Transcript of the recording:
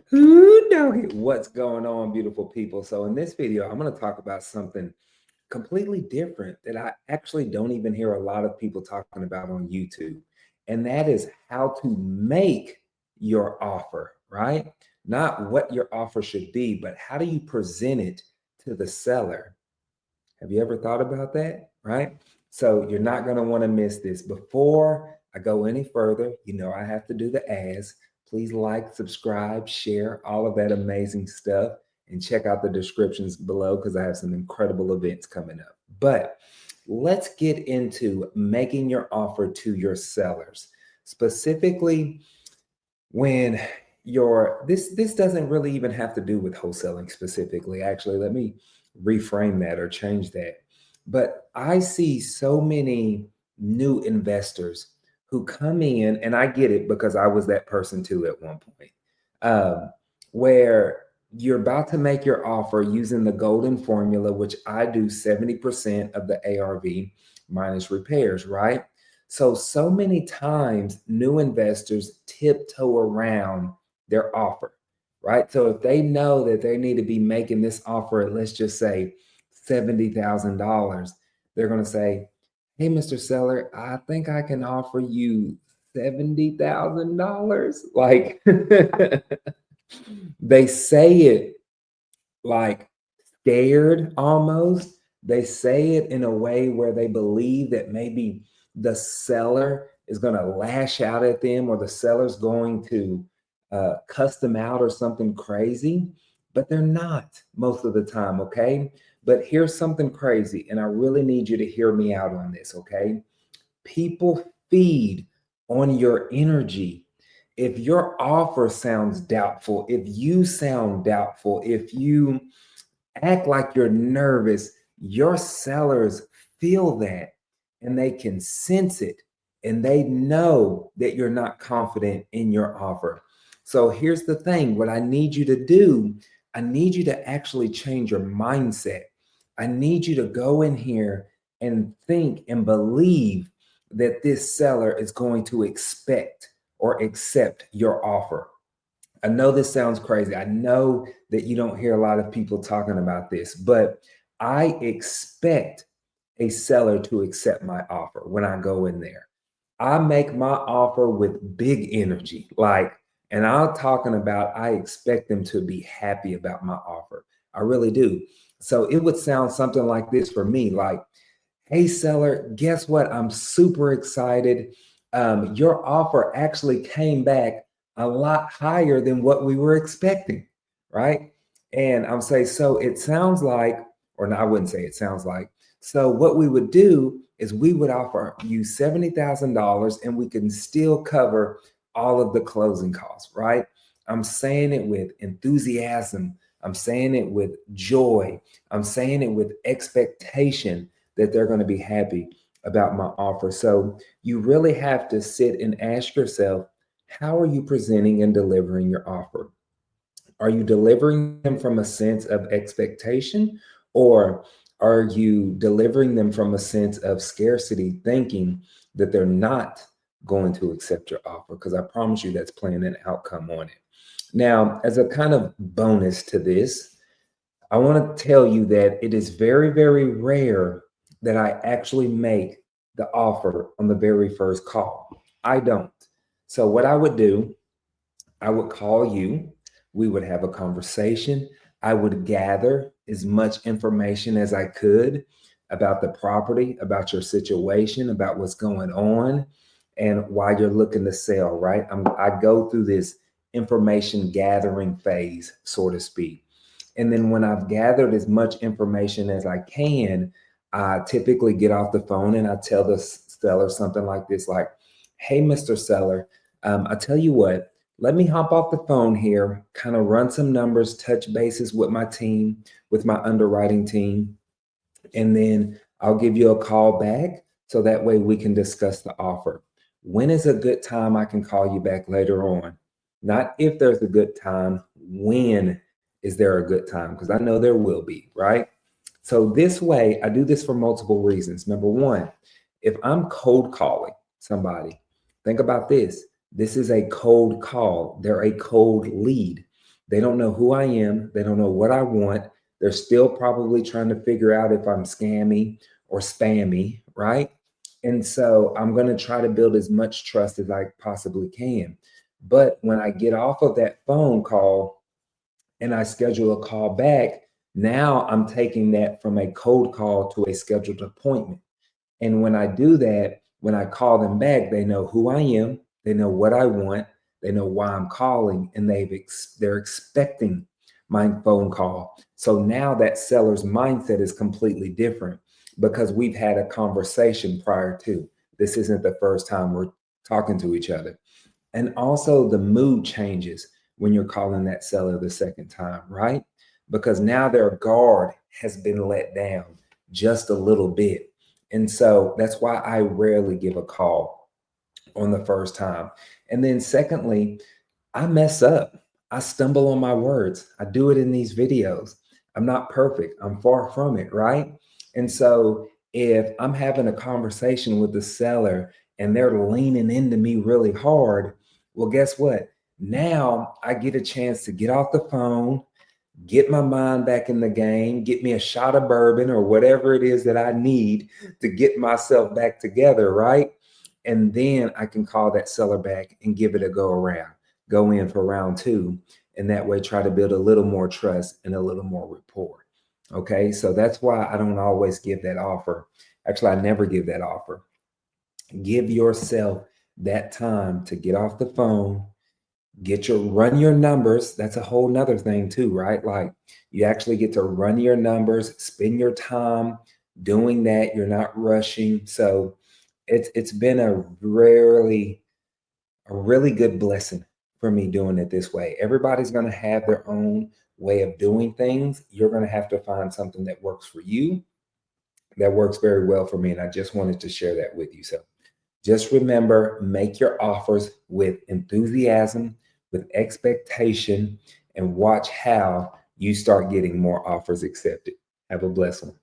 Who know what's going on, beautiful people? So in this video, I'm going to talk about something completely different that I actually don't even hear a lot of people talking about on YouTube. And that is how to make your offer, right? Not what your offer should be, but how do you present it to the seller? Have you ever thought about that? Right? So you're not going to want to miss this. Before I go any further, I have to do the ads. Please like, subscribe, share, all of that amazing stuff, and check out the descriptions below because I have some incredible events coming up. But let's get into making your offer to your sellers. Specifically, when this doesn't really even have to do with wholesaling specifically. Actually, let me reframe that or change that. But I see so many new investors who come in, and I get it because I was that person too at one point, um, where you're about to make your offer using the golden formula, which I do 70% of the ARV minus repairs, right? So many times new investors tiptoe around their offer, right? So if they know that they need to be making this offer at, let's just say, $70,000, they're going to say, hey, Mr. Seller, I think I can offer you $70,000. Like they say it like scared almost. They say it in a way where they believe that maybe the seller is going to lash out at them or the seller's going to cuss them out or something crazy, but they're not most of the time, okay? But here's something crazy, and I really need you to hear me out on this, okay? People feed on your energy. If your offer sounds doubtful, if you sound doubtful, if you act like you're nervous, your sellers feel that and they can sense it and they know that you're not confident in your offer. So here's the thing, what I need you to do, I need you to actually change your mindset. I need you to go in here and think and believe that this seller is going to expect or accept your offer. I know this sounds crazy. I know that you don't hear a lot of people talking about this, but I expect a seller to accept my offer when I go in there. I make my offer with big energy, and I'm talking about I expect them to be happy about my offer. I really do. So it would sound something like this for me, like, hey, seller, guess what? I'm super excited. Your offer actually came back a lot higher than what we were expecting, right? And I'm saying, so it sounds like, or no, I wouldn't say it sounds like. So what we would do is we would offer you $70,000 and we can still cover all of the closing costs, right? I'm saying it with enthusiasm. I'm saying it with joy. I'm saying it with expectation that they're going to be happy about my offer. So you really have to sit and ask yourself, how are you presenting and delivering your offer? Are you delivering them from a sense of expectation, or are you delivering them from a sense of scarcity, thinking that they're not going to accept your offer? Because I promise you that's playing an outcome on it. Now, as a kind of bonus to this, I want to tell you that it is very, very rare that I actually make the offer on the very first call. I don't. So, what I would do, I would call you. We would have a conversation. I would gather as much information as I could about the property, about your situation, about what's going on, and why you're looking to sell, right? I go through this information gathering phase, so to speak. And then when I've gathered as much information as I can, I typically get off the phone and I tell the seller something like this, like, hey, Mr. Seller, I tell you what, let me hop off the phone here, kind of run some numbers, touch bases with my team, with my underwriting team, and then I'll give you a call back so that way we can discuss the offer. When is a good time I can call you back later on? Not if there's a good time, when is there a good time? Because I know there will be, right? So this way, I do this for multiple reasons. Number one, if I'm cold calling somebody, think about this. This is a cold call. They're a cold lead. They don't know who I am. They don't know what I want. They're still probably trying to figure out if I'm scammy or spammy, right? And so I'm going to try to build as much trust as I possibly can. But when I get off of that phone call and I schedule a call back, now I'm taking that from a cold call to a scheduled appointment. And when I do that, when I call them back, they know who I am, they know what I want, they know why I'm calling, and they're expecting my phone call. So now that seller's mindset is completely different because we've had a conversation prior to. This isn't the first time we're talking to each other. And also the mood changes when you're calling that seller the second time, right? Because now their guard has been let down just a little bit. And so that's why I rarely give a call on the first time. And then secondly, I mess up. I stumble on my words. I do it in these videos. I'm not perfect. I'm far from it, right? And so if I'm having a conversation with the seller and they're leaning into me really hard, well, guess what? Now I get a chance to get off the phone, get my mind back in the game, get me a shot of bourbon or whatever it is that I need to get myself back together, right? And then I can call that seller back and give it a go around, go in for round two, and that way try to build a little more trust and a little more rapport. Okay, so that's why I don't always give that offer. Actually, I never give that offer. Give yourself that time to get off the phone, run your numbers. That's a whole nother thing too, right? Like you actually get to run your numbers, spend your time doing that. You're not rushing. So it's been a really good blessing for me doing it this way. Everybody's going to have their own way of doing things. You're going to have to find something that works for you, that works very well for me. And I just wanted to share that with you. So just remember, make your offers with enthusiasm, with expectation, and watch how you start getting more offers accepted. Have a blessed one.